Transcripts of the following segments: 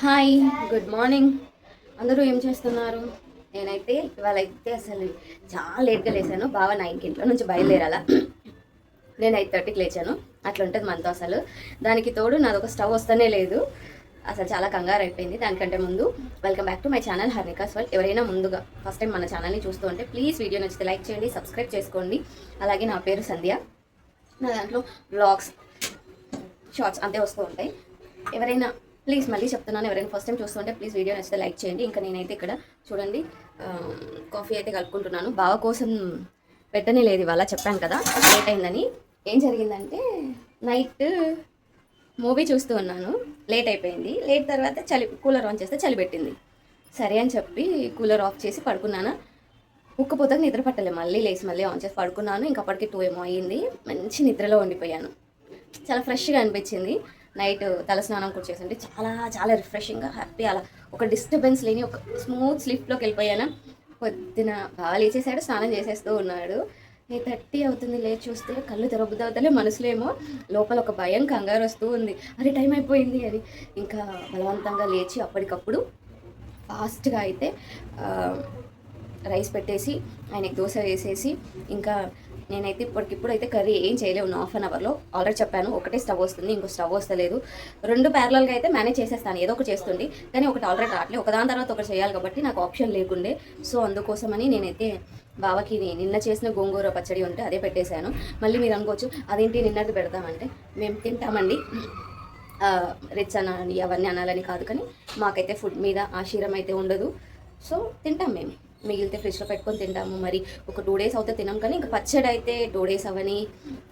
Hi, good morning. అందరూ ఏం చేస్తున్నారు? నేనైతే ఇవాళ అయితే అసలు చాలా లేట్గా లేచాను. బావ 9కి ఇంట్లో నుంచి బయలుదేరాల. నేను 8:30కి లేచాను. అట్లా ఉంటుంది మనతో అసలు. దానికి తోడు నాదొక స్టవ్ వస్తూనే లేదు. అసలు చాలా కంగారు అయిపోయింది. దానికంటే ముందు welcome back to my channel Harnika's world. ఎవరైనా ముందుగా ఫస్ట్ టైం మన ఛానల్ని చూస్తూ ఉంటే ప్లీజ్ వీడియో నచ్చితే లైక్ చేయండి, సబ్స్క్రైబ్ చేసుకోండి. అలాగే నా పేరు సంధ్య. నా దాంట్లో వ్లాగ్స్, షార్ట్స్ అంతే వస్తూ ఉంటాయి. ఎవరైనా ప్లీజ్ మళ్ళీ చెప్తున్నాను, ఎవరైనా ఫస్ట్ టైం చూస్తుంటే ప్లీజ్ వీడియో నచ్చితే లైక్ చేయండి. ఇంకా నేనైతే ఇక్కడ చూడండి కాఫీ అయితే కలుపుకుంటున్నాను. బావ కోసం పెట్టనే లేదు ఇవాళ, చెప్పాను కదా లేట్ అయిందని. ఏం జరిగిందంటే నైట్ మూవీ చూస్తూ ఉన్నాను, లేట్ అయిపోయింది. లేట్ తర్వాత కూలర్ ఆన్ చేస్తే చలి పెట్టింది. సరే అని చెప్పి కూలర్ ఆఫ్ చేసి పడుకున్నాను. ఉక్కపోతకు నిద్ర పట్టలే, మళ్ళీ లేచి మళ్ళీ ఆన్ చేసి పడుకున్నాను. ఇంకప్పటికి 2 ఏమో అయ్యింది. మంచి నిద్రలో ఉండిపోయాను. చాలా ఫ్రెష్గా అనిపించింది. నైట్ తలస్నానం కూడా చేసింటే చాలా చాలా రిఫ్రెషింగ్గా, హ్యాపీ, అలా ఒక డిస్టర్బెన్స్ లేని ఒక స్మూత్ స్లీప్లోకి వెళ్ళిపోయాను. పొద్దున బాగా లేచేసాడు, స్నానం చేసేస్తూ ఉన్నాడు. 8:30 అవుతుంది. లేచి చూస్తే కళ్ళు తెరబుద్దవుతలే, మనసులో ఏమో లోపల ఒక భయం, కంగారు వస్తూ ఉంది. అరే టైం అయిపోయింది అని. ఇంకా బలవంతంగా లేచి అప్పటికప్పుడు ఫాస్ట్గా అయితే రైస్ పెట్టేసి ఆయనకి దోశ వేసేసి, ఇంకా నేనైతే ఇప్పటికిప్పుడు అయితే కర్రీ ఏం చేయలేవు. 1/2 అవర్లో ఆల్రెడీ చెప్పాను, ఒకటే స్టవ్ వస్తుంది, ఇంకో స్టవ్ వస్తలేదు. 2 ప్యారలల్గా అయితే మేనేజ్ చేసేస్తాను, ఏదో ఒకటి చేస్తుంది. కానీ ఒకటి ఆల్రెడీ రావట్లేదు, ఒకదాని తర్వాత ఒకటి చేయాలి కాబట్టి నాకు ఆప్షన్ లేకుండే. సో అందుకోసమని నేనైతే బావకి నిన్న చేసిన గోంగూర పచ్చడి ఉంటే అదే పెట్టేశాను. మళ్ళీ మీరు అనుకోవచ్చు అదేంటి నిన్నది పెడతామంటే, మేము తింటామండి, రిచ్ అని అవన్నీ అనాలని కాదు, కానీ మాకైతే ఫుడ్ మీద ఆశీరం అయితే ఉండదు. సో తింటాం మేము, మిగిలితే ఫ్రిడ్జ్లో పెట్టుకొని తింటాము. మరి ఒక 2 డేస్ అవుతే తినాం, కానీ ఇంకా పచ్చడి అయితే 2 డేస్ అవని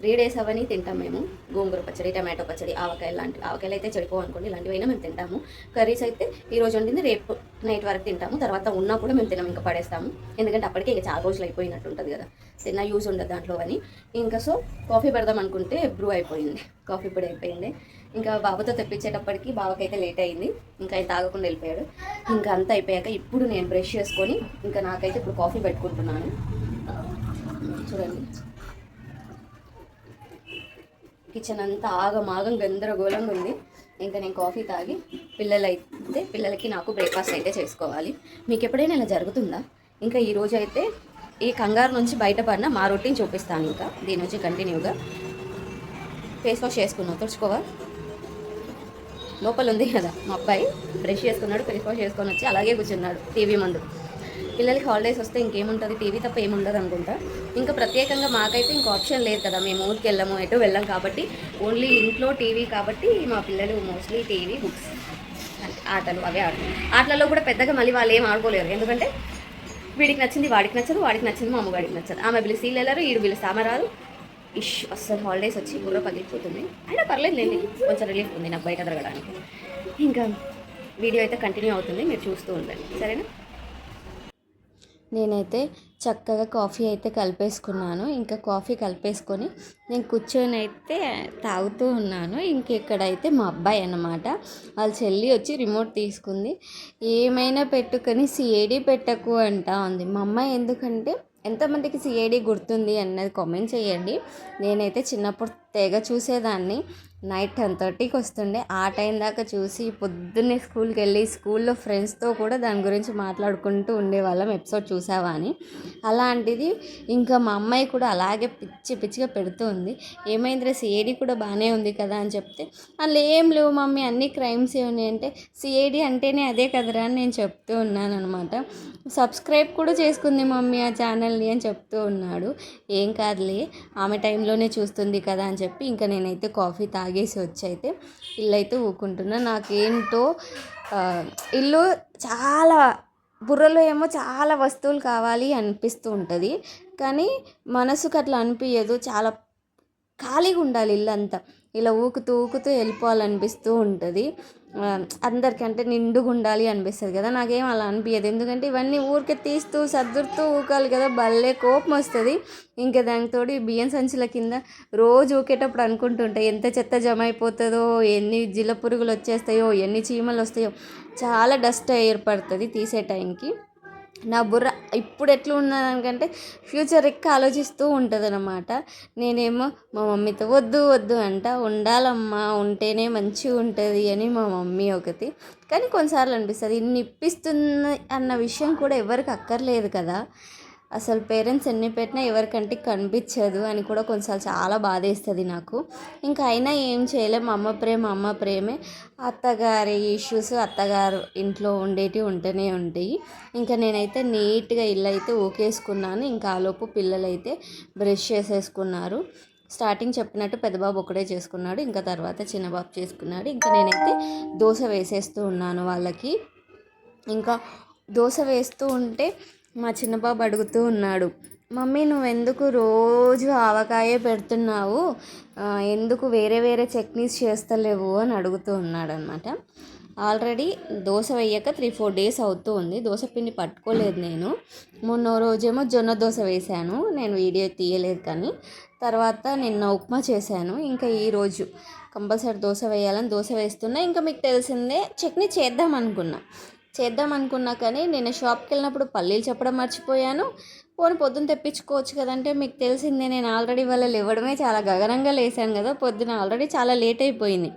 3 డేస్ అవని తింటాం మేము. గోంగూర పచ్చడి, టమాటో పచ్చడి, ఆవకాయలు లాంటి, ఆవకాయలు అయితే చెడిపోవనుకోండి, ఇలాంటివైనా మేము తింటాము. కర్రీస్ అయితే ఈరోజు వండింది రేపు నైట్ వరకు తింటాము, తర్వాత ఉన్నా కూడా మేము తినాము, ఇంకా పడేస్తాము. ఎందుకంటే అప్పటికే ఇంకా చాలా రోజులు అయిపోయినట్టు ఉంటుంది కదా, తిన్న యూజ్ ఉండదు దాంట్లో అని. ఇంకా సో కాఫీ పెడదాం అనుకుంటే బ్రూ అయిపోయింది, కాఫీ పొడి అయిపోయింది. ఇంకా బాబుతో తెప్పించేటప్పటికి బావకైతే లేట్ అయింది, ఇంకా ఆయన తాగకుండా వెళ్ళిపోయాడు. ఇంకా అంతా అయిపోయాక ఇప్పుడు నేను బ్రష్ చేసుకొని ఇంకా నాకైతే ఇప్పుడు కాఫీ పెట్టుకుంటున్నాను. చూడండి కిచెన్ అంతా ఆగమాగం గందరగోళంగా ఉంది. ఇంకా నేను కాఫీ తాగి పిల్లలకి నాకు బ్రేక్ఫాస్ట్ అయితే చేసుకోవాలి. మీకు ఎప్పుడైనా ఇలా జరుగుతుందా? ఇంకా ఈరోజు అయితే ఈ కంగారు నుంచి బయటపడిన మా రొటీన్ చూపిస్తాను. ఇంకా దీని నుంచి కంటిన్యూగా ఫేస్ వాష్ చేసుకున్నాను, తుడుచుకోవా. లోపల ఉంది కదా మా అబ్బాయి, బ్రష్ చేసుకున్నాడు, ఫేస్ వాష్ చేసుకొని వచ్చి అలాగే కూర్చున్నాడు టీవీ ముందు. పిల్లలకి హాలిడేస్ వస్తే ఇంకేముంటుంది, టీవీ తప్ప ఏముండదు అనుకుంటా. ఇంకా ప్రత్యేకంగా మాకైతే ఇంకో ఆప్షన్ లేదు కదా, మేము ఊరికి వెళ్ళాము, ఎటు వెళ్ళాం కాబట్టి ఓన్లీ ఇంట్లో టీవీ. కాబట్టి మా పిల్లలు మోస్ట్లీ టీవీ, బుక్స్, ఆటలు అవే ఆడుతారు. ఆటలలో కూడా పెద్దగా మళ్ళీ వాళ్ళు ఏం ఆడుకోలేరు, ఎందుకంటే వీడికి నచ్చింది వాడికి నచ్చదు, వాడికి నచ్చింది మా అమ్మగాడికి నచ్చదు. ఆమె పిలిచి వీళ్ళు వెళ్ళారు, ఈడు పిలిస్తే ఆమె రాదు. అస్సలు హాలిడేస్ వచ్చి బుర్ర పగిలిపోతుంది. అయినా పర్లేదు లేండి, కొంచెం రిలీఫ్ ఉంది నాకు బయట తిరగడానికి. ఇంకా వీడియో అయితే కంటిన్యూ అవుతుంది, మీరు చూస్తూ ఉండండి, సరేనా. నేనైతే చక్కగా కాఫీ అయితే కలిపేసుకున్నాను. ఇంకా కాఫీ కలిపేసుకొని నేను కూర్చొని అయితే తాగుతూ ఉన్నాను. ఇంకెక్కడైతే మా అబ్బాయి అన్నమాట, వాళ్ళ చెల్లి వచ్చి రిమోట్ తీసుకుంది. ఏమైనా పెట్టుకొని సిఏడి పెట్టకు అంటా ఉంది. మా అమ్మాయి ఎందుకంటే ఎంతమందికి సిఐడి గుర్తుంది అన్నది కామెంట్ చేయండి. నేనైతే చిన్నప్పుడు తెగ చూసేదాన్ని. నైట్ 10:30కి వస్తుండే, ఆ టైం దాకా చూసి పొద్దున్నే స్కూల్కి వెళ్ళి స్కూల్లో ఫ్రెండ్స్తో కూడా దాని గురించి మాట్లాడుకుంటూ ఉండేవాళ్ళం, ఎపిసోడ్ చూసావా అని. అలాంటిది ఇంకా మా అమ్మాయి కూడా అలాగే పిచ్చిగా పెడుతూ ఉంది. ఏమైందిరా సిఐడి కూడా బాగానే ఉంది కదా అని చెప్తే, అందులో ఏం లేవు మమ్మీ, అన్ని క్రైమ్స్ ఉన్నాయి అంటే, సిఐడి అంటేనే అదే కదరా అని నేను చెప్తూ ఉన్నాను అనమాట. సబ్స్క్రైబ్ కూడా చేసుకుంది మమ్మీ ఆ ఛానల్ని అని చెప్తూ ఉన్నాడు. ఏం కాదులే, ఆమె టైంలోనే చూస్తుంది కదా అని చెప్పి ఇంకా నేనైతే కాఫీ తాగేసి వచ్చి అయితే ఇల్లు అయితే ఊకుంటున్నా. నాకేంటో ఇల్లు చాలా బుర్రలో ఏమో చాలా వస్తువులు కావాలి అనిపిస్తూ ఉంటుంది, కానీ మనసుకు అట్లా అనిపించదు. చాలా ఖాళీగా ఉండాలి ఇల్లంతా, ఇలా ఊకుతూ వెళ్ళిపోవాలనిపిస్తూ ఉంటుంది. అందరికంటే నిండుగా ఉండాలి అనిపిస్తుంది కదా, నాకేం అలా అనిపించదు. ఎందుకంటే ఇవన్నీ ఊరికే తీస్తూ సర్దుతూ ఊకాలి కదా, భలే కోపం వస్తుంది. ఇంకా దానితోటి బియ్యం సంచుల కింద రోజు ఊకేటప్పుడు అనుకుంటుంటాయి ఎంత చెత్త జమ అయిపోతుందో, ఎన్ని జిల్ల పురుగులు వచ్చేస్తాయో, ఎన్ని చీమలు వస్తాయో, చాలా డస్ట్ ఏర్పడుతుంది తీసే టైంకి. నా బుర్ర ఇప్పుడు ఎట్లా ఉన్నదానికంటే ఫ్యూచర్ ఎక్కువ ఆలోచిస్తూ ఉంటుందన్నమాట. నేనేమో మా మమ్మీతో వద్దు వద్దు అంట, ఉండాలమ్మా ఉంటేనే మంచిగా ఉంటుంది అని మా మమ్మీ ఒకటి. కానీ కొన్నిసార్లు అనిపిస్తుంది ఇన్ని ఇప్పిస్తుంది అన్న విషయం కూడా ఎవరికి అక్కర్లేదు కదా, అసలు పేరెంట్స్ ఎన్ని పెట్టినా ఎవరికంటికి కనిపించదు అని కూడా కొన్నిసార్లు చాలా బాధేస్తుంది నాకు. ఇంకా అయినా ఏం చేయలేం, అమ్మ ప్రేమే. అత్తగారి ఇష్యూస్ అత్తగారు ఇంట్లో ఉండేటివి ఉంటూనే ఉంటాయి. ఇంకా నేనైతే నీట్గా ఇల్లు అయితే ఊకేసుకున్నాను. ఇంకా ఆలోపు పిల్లలైతే బ్రష్ చేసేసుకున్నారు. స్టార్టింగ్ చెప్పినట్టు పెద్దబాబు ఒకటే చేసుకున్నాడు, ఇంకా తర్వాత చిన్నబాబు చేసుకున్నాడు. ఇంకా నేనైతే దోశ వేసేస్తూ ఉన్నాను వాళ్ళకి. ఇంకా దోశ వేస్తూ ఉంటే మా చిన్నబాబు అడుగుతూ ఉన్నాడు, మమ్మీ నువ్వెందుకు రోజు ఆవకాయే పెడుతున్నావు, ఎందుకు వేరే వేరే చట్నీస్ చేస్తలేవు అని అడుగుతూ ఉన్నాడనమాట. ఆల్రెడీ దోశ వేయక 3-4 డేస్ అవుతూ ఉంది. దోశ పిండి పట్టుకోలేదు నేను. మొన్న రోజేమో జొన్న దోశ వేశాను, నేను వీడియో తీయలేదు కానీ. తర్వాత నిన్న ఉప్మా చేశాను. ఇంకా ఈరోజు కంపల్సరీ దోశ వేయాలని దోశ వేస్తున్నా. ఇంకా మీకు తెలిసిందే చట్నీ చేద్దాం అనుకున్నా కానీ నేను షాప్కి వెళ్ళినప్పుడు పల్లీలు చెప్పడం మర్చిపోయాను. పొద్దున్న తెప్పించుకోవచ్చు కదంటే మీకు తెలిసిందే, నేను ఆల్రెడీ వాళ్ళ లేవడమే చాలా గగనంగా లేసాను కదా, పొద్దున ఆల్రెడీ చాలా లేట్ అయిపోయింది.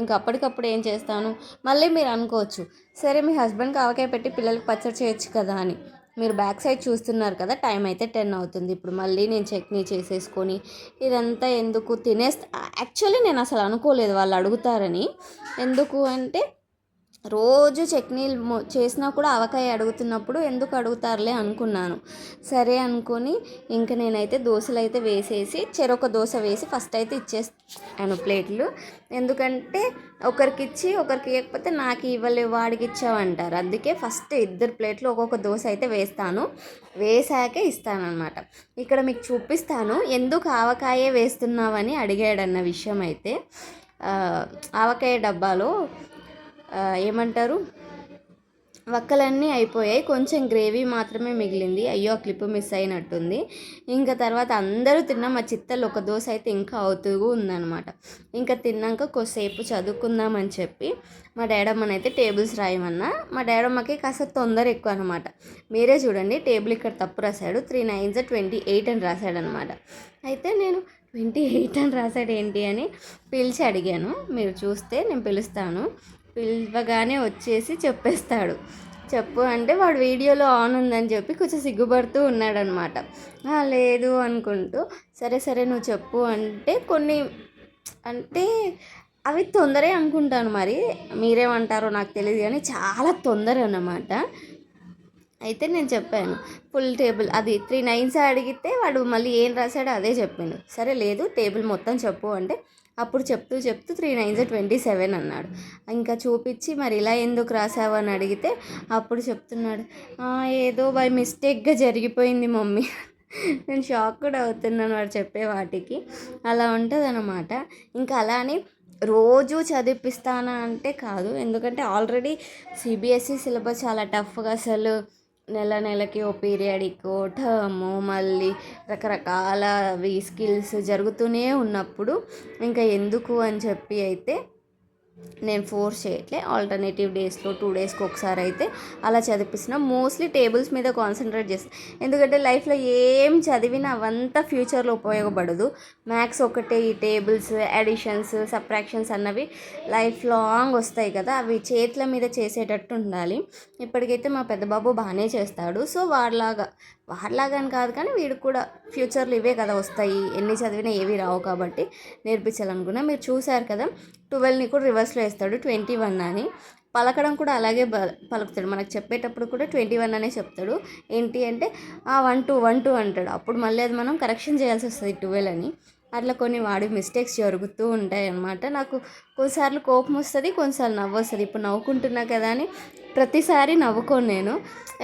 ఇంకా అప్పటికప్పుడు ఏం చేస్తాను. మళ్ళీ మీరు అనుకోవచ్చు, సరే మీ హస్బెండ్కి ఆవకాయ పెట్టి పిల్లలకి పచ్చడి చేయొచ్చు కదా అని. మీరు బ్యాక్ సైడ్ చూస్తున్నారు కదా, టైం అయితే 10 అవుతుంది. ఇప్పుడు మళ్ళీ నేను చట్నీ చేసేసుకొని ఇదంతా ఎందుకు యాక్చువల్లీ నేను అసలు అనుకోలేదు వాళ్ళు అడుగుతారని. ఎందుకు అంటే రోజు చట్నీలు చేసినా కూడా ఆవకాయ అడుగుతున్నప్పుడు ఎందుకు అడుగుతారులే అనుకున్నాను. సరే అనుకొని ఇంక నేనైతే దోశలు అయితే వేసేసి చెరొక దోశ వేసి ఫస్ట్ అయితే ఇచ్చేస్తాను ప్లేట్లు. ఎందుకంటే ఒకరికి ఇచ్చి ఒకరికి ఇవ్వకపోతే నాకు ఇవ్వలేవు వాడికి ఇచ్చావంటారు. అందుకే ఫస్ట్ 2 ప్లేట్లు ఒక్కొక్క దోశ అయితే వేస్తాను, వేసాకే ఇస్తానన్నమాట. ఇక్కడ మీకు చూపిస్తాను ఎందుకు ఆవకాయే వేస్తున్నావని అడిగాడన్న విషయం అయితే. ఆవకాయ డబ్బాలో ఏమంటారు, వక్కలన్నీ అయిపోయాయి, కొంచెం గ్రేవీ మాత్రమే మిగిలింది. అయ్యో ఆ క్లిప్ మిస్ అయినట్టుంది. ఇంకా తర్వాత అందరూ తిన్నాం. మా చిత్తలు ఒక దోశ అయితే ఇంకా అవుతూ ఉందన్నమాట. ఇంకా తిన్నాక కొద్దిసేపు చదువుకుందామని చెప్పి మా డాడమ్మనైతే టేబుల్స్ రాయమన్నా. మా డాడమ్మకి కాస్త తొందర ఎక్కువ అనమాట. మీరే చూడండి, టేబుల్ ఇక్కడ తప్పు రాశాడు, 3 9s 28 అని రాశాడనమాట. అయితే నేను 28 అని రాశాడు ఏంటి అని పిలిచి అడిగాను. మీరు చూస్తే నేను పిలుస్తాను, పిలవగానే వచ్చేసి చెప్పేస్తాడు. చెప్పు అంటే వాడు వీడియోలో ఆన్ ఉందని చెప్పి కొంచెం సిగ్గుపడుతూ ఉన్నాడనమాట. లేదు అనుకుంటూ సరే నువ్వు చెప్పు అంటే కొన్ని అంటే అవి తొందరే అనుకుంటాను, మరి మీరేమంటారో నాకు తెలియదు కానీ చాలా తొందర అన్నమాట. అయితే నేను చెప్పాను ఫుల్ టేబుల్, అది 3 9s అడిగితే వాడు మళ్ళీ ఏం రాశాడో అదే చెప్పిండు. సరే లేదు టేబుల్ మొత్తం చెప్పు అంటే అప్పుడు చెప్తూ 3 9s 27 అన్నాడు. ఇంకా చూపించి మరి ఇలా ఎందుకు రాసావు అని అడిగితే అప్పుడు చెప్తున్నాడు, ఏదో బై మిస్టేక్గా జరిగిపోయింది మమ్మీ. నేను షాక్ కూడా అవుతున్నాను వాడు చెప్పే వాటికి. అలా ఉంటుంది అన్నమాట. ఇంకా అలా అని రోజు చదివిపిస్తానా అంటే కాదు, ఎందుకంటే ఆల్రెడీ సిబిఎస్ఈ సిలబస్ చాలా టఫ్గా, అసలు నెలకి ఓ పీరియాడిక్ టర్ము మళ్ళీ రకరకాలవి స్కిల్స్ జరుగుతూనే ఉన్నప్పుడు ఇంకా ఎందుకు అని చెప్పి అయితే నేను ఫోర్స్ చేయట్లే. ఆల్టర్నేటివ్ డేస్లో 2 డేస్కి ఒకసారి అయితే అలా చదివిస్తున్నా. మోస్ట్లీ టేబుల్స్ మీద కాన్సన్ట్రేట్ చేస్తాను, ఎందుకంటే లైఫ్లో ఏం చదివినా అవంతా ఫ్యూచర్లో ఉపయోగపడదు. మ్యాథ్స్ ఒకటే, ఈ టేబుల్స్ అడిషన్స్ సబ్ట్రాక్షన్స్ అన్నవి లైఫ్ లాంగ్ వస్తాయి కదా, అవి చేతుల మీద చేసేటట్టు ఉండాలి. ఇప్పటికైతే మా పెద్ద బాబు బాగానే చేస్తాడు. సో వాడిలాగా అని కాదు కానీ వీడికి కూడా ఫ్యూచర్లో ఇవే కదా వస్తాయి, ఎన్ని చదివినా ఏవి రావు కాబట్టి నేర్పించాలనుకున్నా. మీరు చూశారు కదా 12ని కూడా రివర్స్లో వేస్తాడు 21 అని. పలకడం కూడా అలాగే పలుకుతాడు, మనకు చెప్పేటప్పుడు కూడా 21 అనే చెప్తాడు. ఏంటి అంటే 1 2 1 2 అంటాడు. అప్పుడు మళ్ళీ అది మనం కరెక్షన్ చేయాల్సి వస్తుంది 12 అని. అట్లా కొన్ని వాడి మిస్టేక్స్ జరుగుతూ ఉంటాయి అన్నమాట. నాకు కొన్నిసార్లు కోపం వస్తుంది, కొన్నిసార్లు నవ్వు వస్తుంది. ఇప్పుడు నవ్వుకుంటున్నా కదా అని ప్రతిసారి నవ్వుకోను నేను,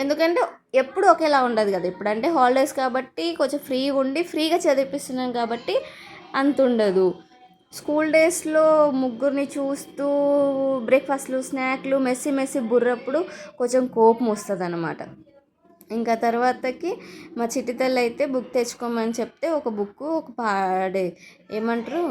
ఎందుకంటే ఎప్పుడు ఒకేలా ఉండదు కదా. ఇప్పుడంటే హాలిడేస్ కాబట్టి కొంచెం ఫ్రీగా చదివిపిస్తున్నాను కాబట్టి అంత ఉండదు. స్కూల్ డేస్లో ముగ్గురిని చూస్తూ బ్రేక్ఫాస్ట్లు స్నాక్లు మెస్సి బుర్రప్పుడు కొంచెం కోపం వస్తుంది అన్నమాట. ఇంకా తర్వాతకి మా చిట్టి తల్లి అయితే బుక్ తెచ్చుకోమని చెప్తే ఒక బుక్కు ఒక ఏమంటారు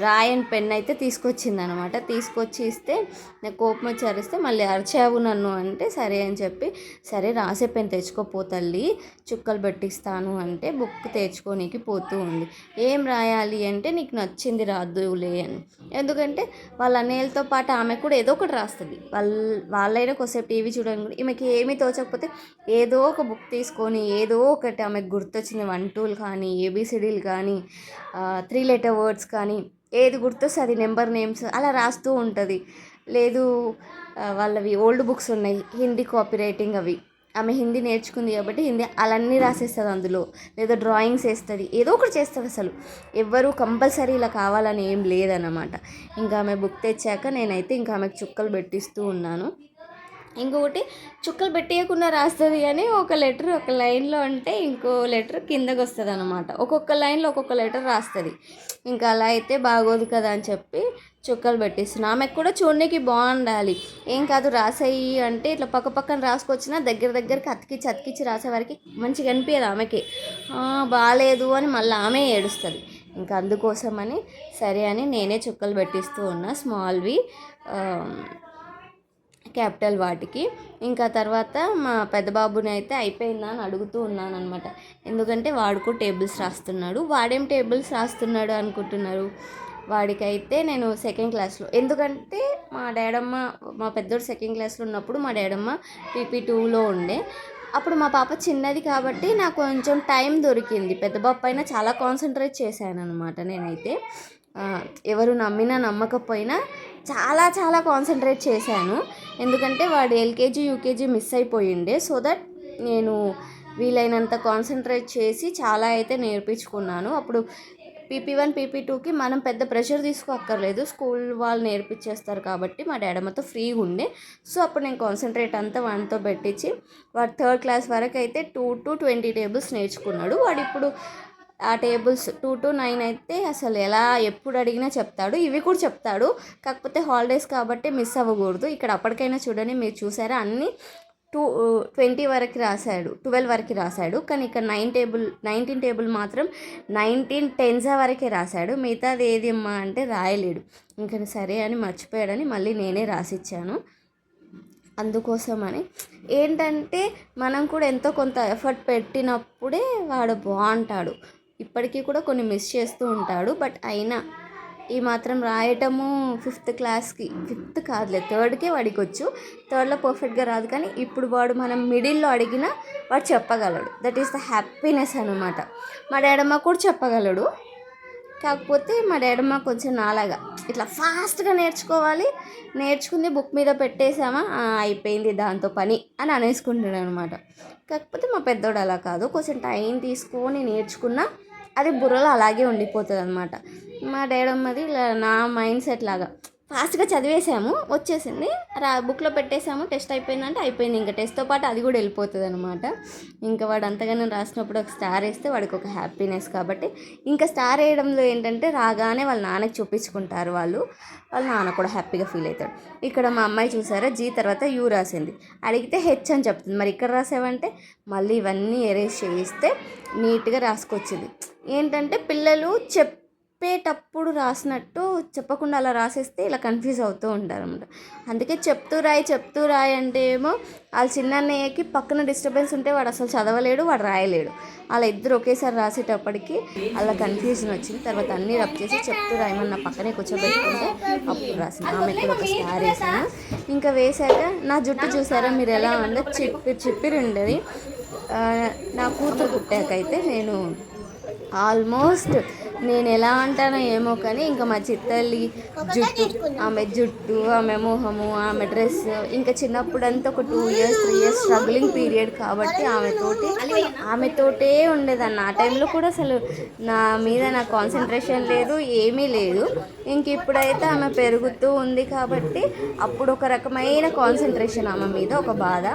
రాయన్ పెన్ అయితే తీసుకొచ్చింది అనమాట. తీసుకొచ్చి ఇస్తే నాకు కోపం వచ్చి అరిస్తే మళ్ళీ అరిచావు నన్ను అంటే సరే అని చెప్పి, సరే రాసే పెన్ తెచ్చుకోపో తల్లి చుక్కలు పెట్టిస్తాను అంటే బుక్ తెచ్చుకోనికి పోతూ ఉంది. ఏం రాయాలి అంటే నీకు నచ్చింది రాదులే అని. ఎందుకంటే వాళ్ళ అన్నయ్యలతో పాటు ఆమె కూడా ఏదో ఒకటి రాస్తుంది. వాళ్ళైనా కొద్దిసేపు టీవీ చూడడం కూడా ఈమెకి ఏమీ తోచకపోతే ఏదో ఒక బుక్ తీసుకొని ఏదో ఒకటి ఆమెకు గుర్తొచ్చింది 1 2 కానీ ఏబిసిడీలు కానీ 3 letter వర్డ్స్ కానీ ఏది గుర్తొస్తే అది నెంబర్ నేమ్స్ అలా రాస్తూ ఉంటుంది. లేదు వాళ్ళవి ఓల్డ్ బుక్స్ ఉన్నాయి హిందీ కాపీ రైటింగ్ అవి, ఆమె హిందీ నేర్చుకుంది కాబట్టి హిందీ అలాన్నీ రాసేస్తుంది అందులో. లేదా డ్రాయింగ్స్ వేస్తుంది, ఏదో ఒకటి చేస్తుంది. అసలు ఎవ్వరూ కంపల్సరీ ఇలా కావాలని ఏం లేదన్నమాట. ఇంకా ఆమె బుక్ తెచ్చాక నేనైతే ఇంకా ఆమెకు చుక్కలు పెట్టిస్తూ ఉన్నాను. ఇంకొకటి చుక్కలు పెట్టేయకుండా రాస్తుంది కానీ ఒక లెటర్ ఒక లైన్లో అంటే ఇంకో లెటర్ కిందకు వస్తుంది అనమాట. ఒక్కొక్క లైన్లో ఒక్కొక్క లెటర్ రాస్తుంది. ఇంకా అలా అయితే బాగోదు కదా అని చెప్పి చుక్కలు పెట్టిస్తున్నాను. ఆమెకు కూడా చూడడానికి బాగుండాలి. ఏం కాదు రాసేయి అంటే ఇట్లా పక్క పక్కన రాసుకొచ్చినా దగ్గరికి అతికిచ్చి రాసేవారికి మంచిగా అనిపించదు ఆమెకి. బాగాలేదు అని మళ్ళీ ఆమె ఏడుస్తుంది. ఇంకా అందుకోసమని సరే అని నేనే చుక్కలు పెట్టిస్తూ ఉన్నా స్మాల్వి క్యాపిటల్ వాటికి. ఇంకా తర్వాత మా పెద్ద బాబుని అయితే అయిపోయిందా అని అడుగుతూ ఉన్నాను అనమాట. ఎందుకంటే వాడుకో టేబుల్స్ రాస్తున్నాడు. వాడేం టేబుల్స్ రాస్తున్నాడు అనుకుంటున్నారు, వాడికైతే నేను 2nd క్లాస్లో, ఎందుకంటే మా డాడమ్మ మా పెద్దోడు 2nd క్లాస్లో ఉన్నప్పుడు మా డాడమ్మ PP2లో ఉండే. అప్పుడు మా పాప చిన్నది కాబట్టి నాకు కొంచెం టైం దొరికింది. పెద్ద బాబు పైన చాలా కాన్సన్ట్రేట్ చేశాను అనమాట నేనైతే. ఎవరు నమ్మినా నమ్మకపోయినా చాలా కాన్సన్ట్రేట్ చేశాను. ఎందుకంటే వాడు LKG UKG మిస్ అయిపోయిండే. సో దట్ నేను వీలైనంత కాన్సన్ట్రేట్ చేసి చాలా అయితే నేర్పించుకున్నాను. అప్పుడు PP1 PP2కి మనం పెద్ద ప్రెషర్ తీసుకోక్కర్లేదు, స్కూల్ వాళ్ళు నేర్పించేస్తారు కాబట్టి మా డాడమ్మతో ఫ్రీగా ఉండే. సో అప్పుడు నేను కాన్సన్ట్రేట్ అంతా వాడితో పెట్టించి వాడు 3rd క్లాస్ వరకు అయితే 2 to 20 టేబుల్స్ నేర్చుకున్నాడు. వాడు ఇప్పుడు ఆ టేబుల్స్ 2 to 9 అయితే అసలు ఎలా ఎప్పుడు అడిగినా చెప్తాడు. ఇవి కూడా చెప్తాడు, కాకపోతే హాలిడేస్ కాబట్టి మిస్ అవ్వకూడదు. ఇక్కడ అప్పటికైనా చూడండి, మీరు చూసారా అన్నీ 20 వరకు రాశాడు, 12 వరకు రాశాడు. కానీ ఇక్కడ 19 టేబుల్ మాత్రం 19 10s వరకే రాశాడు. మిగతాది ఏది అమ్మా అంటే రాయలేడు. ఇంకా సరే అని మర్చిపోయాడని మళ్ళీ నేనే రాసిచ్చాను. అందుకోసమని ఏంటంటే మనం కూడా ఎంతో కొంత ఎఫర్ట్ పెట్టినప్పుడే వాడు బాగుంటాడు. ఇప్పటికీ కూడా కొన్ని మిస్ చేస్తూ ఉంటాడు, బట్ అయినా ఈ మాత్రం రాయటము 5th క్లాస్కి, 5th కాదులే 3rdకే వాడికి వచ్చు. 3rdలో పర్ఫెక్ట్గా రాదు, కానీ ఇప్పుడు వాడు మనం మిడిల్లో అడిగినా వాడు చెప్పగలడు. దట్ ఈస్ ద హ్యాపీనెస్ అనమాట. మా డాడమ్మ కూడా చెప్పగలడు, కాకపోతే మా డాడమ్మ కొంచెం నాలాగా ఇట్లా ఫాస్ట్గా నేర్చుకుంది బుక్ మీద పెట్టేసామా అయిపోయింది దాంతో పని అని అనేసుకుంటాడు అనమాట. కాకపోతే మా పెద్దోడు అలా కాదు, కొంచెం టైం తీసుకొని నేర్చుకున్నా అది బుర్రలో అలాగే ఉండిపోతుంది అనమాట. మా డాడమ్మది నా మైండ్ సెట్ లాగా ఫాస్ట్గా చదివేసాము, వచ్చేసింది, బుక్లో పెట్టేసాము, టెస్ట్ అయిపోయిందంటే అయిపోయింది. ఇంకా టెస్ట్తో పాటు అది కూడా వెళ్ళిపోతుంది అనమాట. ఇంకా వాడు అంతగానో రాసినప్పుడు ఒక స్టార్ వేస్తే వాడికి ఒక హ్యాపీనెస్. కాబట్టి ఇంకా స్టార్ వేయడంలో ఏంటంటే రాగానే వాళ్ళ నాన్నకి చూపించుకుంటారు వాళ్ళ నాన్న కూడా హ్యాపీగా ఫీల్ అవుతాడు. ఇక్కడ మా అమ్మాయి చూసారా G తర్వాత U రాసింది, అడిగితే H అని చెప్తుంది. మరి ఇక్కడ రాసావంటే మళ్ళీ ఇవన్నీ ఎరేజ్ చేయిస్తే నీట్గా రాసుకొచ్చింది. ఏంటంటే పిల్లలు చెప్పేటప్పుడు రాసినట్టు చెప్పకుండా అలా రాసేస్తే ఇలా కన్ఫ్యూజ్ అవుతూ ఉంటారన్నమాట. అందుకే చెప్తూ రాయి అంటే ఏమో వాళ్ళ చిన్నన్నయ్యకి పక్కన డిస్టర్బెన్స్ ఉంటే వాడు అసలు చదవలేడు, వాడు రాయలేడు. అలా ఇద్దరు ఒకేసారి రాసేటప్పటికి అలా కన్ఫ్యూజన్ వచ్చింది. తర్వాత అన్నీ రబ్ చేసి చెప్తూ రాయమని పక్కనే కూర్చోబెట్టుకుంటే అప్పుడు రాసింది. ఆమె ఇక్కడ ఒక స్టార్ వేసాను. ఇంకా వేసాక నా జుట్టు చూసారా మీరు ఎలా ఉందో, చిప్పిరి ఉండేది. నా కూతురు పుట్టాకైతే నేను ఆల్మోస్ట్ నేను ఎలా అంటానో ఏమో కానీ ఇంకా మా చిత్తల్లి జుట్టు, ఆమె మొహము, ఆమె డ్రెస్, ఇంకా చిన్నప్పుడంతా ఒక 2 years 3 years స్ట్రగ్లింగ్ పీరియడ్ కాబట్టి ఆమెతోటే ఉండేదాన్ని. ఆ టైంలో కూడా అసలు నా మీద నాకు కాన్సన్ట్రేషన్ లేదు, ఏమీ లేదు. ఇంక ఇప్పుడైతే ఆమె పెరుగుతూ ఉంది కాబట్టి అప్పుడు ఒక రకమైన కాన్సన్ట్రేషన్ ఆమె మీద, ఒక బాధ,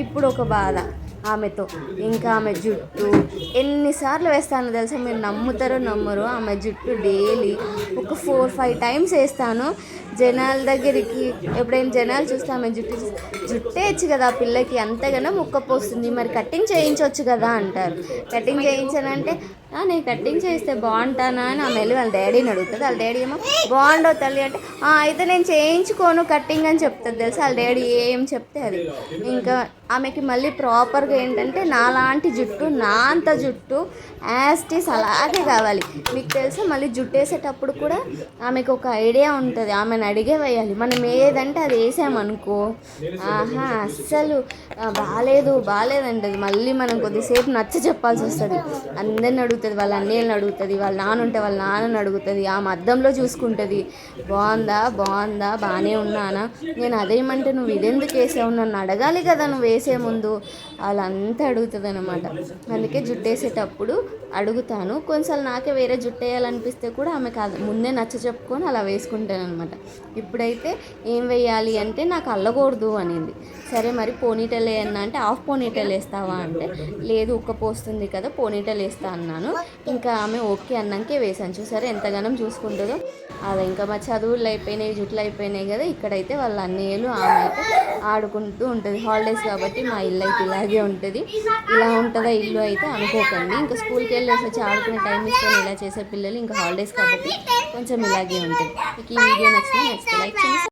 ఇప్పుడు ఒక బాధ ఆమెతో. ఇంకా ఆమె జుట్టు ఎన్నిసార్లు వేస్తానో తెలుసా, మీరు నమ్ముతారో నమ్మరు, ఆమె జుట్టు డైలీ ఒక 4-5 times వేస్తాను జనాల దగ్గరికి. ఎప్పుడైనా జనాలు చూస్తే ఆమె జుట్టే ఇచ్చు కదా ఆ పిల్లకి, అంతగానో ముక్కపోస్తుంది, మరి కటింగ్ చేయించవచ్చు కదా అంటారు. కటింగ్ చేయించానంటే నేను కటింగ్ చేస్తే బాగుంటానా అని ఆమె వెళ్ళి వాళ్ళ డాడీని అడుగుతుంది. వాళ్ళ డాడీ ఏమో బాగుండవు తల్లి అంటే అయితే నేను చేయించుకోను కటింగ్ అని చెప్తుంది తెలుసా. వాళ్ళ డాడీ ఏం చెప్తే అది. ఇంకా ఆమెకి మళ్ళీ ప్రాపర్గా ఏంటంటే నాలాంటి జుట్టు, నా అంత జుట్టు యాస్టీస్ అలాగే కావాలి. మీకు తెలుసా మళ్ళీ జుట్టు వేసేటప్పుడు కూడా ఆమెకు ఒక ఐడియా ఉంటుంది. ఆమెను అడిగే వేయాలి. మనం ఏదంటే అది వేసామనుకో అస్సలు బాగాలేదంటది. మళ్ళీ మనం కొద్దిసేపు నచ్చ చెప్పాల్సి వస్తుంది. అందరిని అడుగుతుంది, వాళ్ళ అన్నయ్యని అడుగుతుంది, వాళ్ళ నాన్న ఉంటే వాళ్ళ నాన్నని అడుగుతుంది, ఆమె అద్దంలో చూసుకుంటుంది బాగుందా బాగానే ఉన్నానా, నేను అదేమంటే నువ్వు ఇదెందుకు వేసావు, నన్ను అడగాలి కదా నువ్వు వేసే ముందు, వాళ్ళంతా అడుగుతుంది అనమాట. అందుకే జుట్టు వేసేటప్పుడు అడుగుతాను. కొన్నిసార్లు నాకే వేరే జుట్టు వేయాలనిపిస్తే కూడా ఆమె కాదు ముందే నచ్చ చెప్పుకొని అలా వేసుకుంటాను అనమాట. ఇప్పుడైతే ఏం వేయాలి అంటే నాకు అల్లకూడదు అనింది. సరే మరి పోనీటెల్ వేయన్నా అంటే హాఫ్ పోనీటెల్ వేస్తావా అంటే లేదు ఉక్క పోస్తుంది కదా పోనీటెల్ వేస్తా అన్నాను. ఇంకా ఆమె ఓకే అన్నాకే వేసాను. చూసారా ఎంతగానం చూసుకుంటుందో. అదే ఇంకా మా చదువులు అయిపోయినాయి, జుట్లు అయిపోయినాయి కదా. ఇక్కడైతే వాళ్ళ అన్నయ్యలు ఆమె అయితే ఆడుకుంటూ ఉంటుంది. హాలిడేస్ కాబట్టి మా ఇల్లు అయితే ఇలాగే ఉంటుంది. ఇలా ఉంటుందా ఇల్లు అయితే అనుకోకండి. ఇంకా స్కూల్కి వెళ్ళేసి వచ్చి ఆడుకునే టైం ఇస్తే ఇలా చేసే పిల్లలు ఇంకా హాలిడేస్ కాబట్టి కొంచెం ఇలాగే ఉంటుంది. మీకు ఈ వీడియో నచ్చితే లైక్ చేయండి.